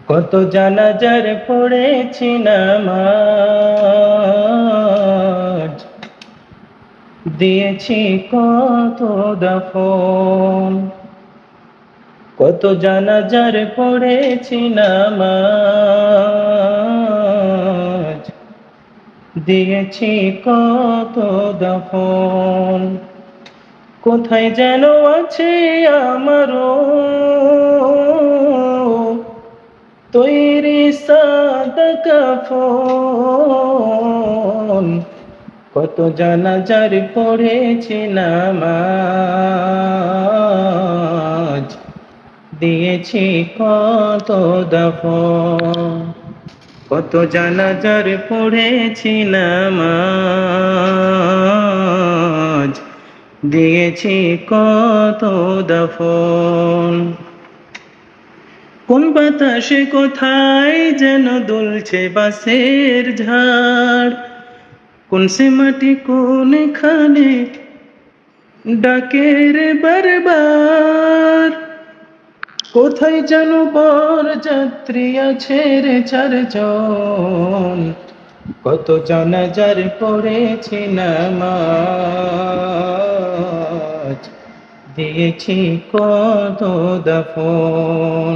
কত জানাজার পড়েছি নামাজ, দিয়েছি কত দাফন। কত জানাজার পড়েছি নামাজ, দিয়েছি কত দাফন। কোথায় যেন আছে আমারও তৈরি সাদা কাফন। কত জানাজার পড়েছি নামাজ, দিয়েছি কত দাফন। কত জানাজার পড়েছি নামাজ, দিয়েছি কত দাফন। কোন বাতাসে কোথায় যেন দুলছে বাঁশের ঝাড়, কোন সে মাটি কোনখানে ডাকে রে বারবার। কোথায় যেন বরযাত্রী আছে রে চারজন, কত জানাজার পড়েছি নামাজ, দিয়েছি কত দাফন।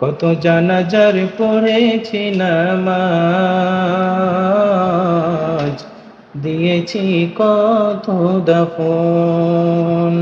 কত জানাজার পড়েছি নামাজ, দিয়েছি কত দাফন।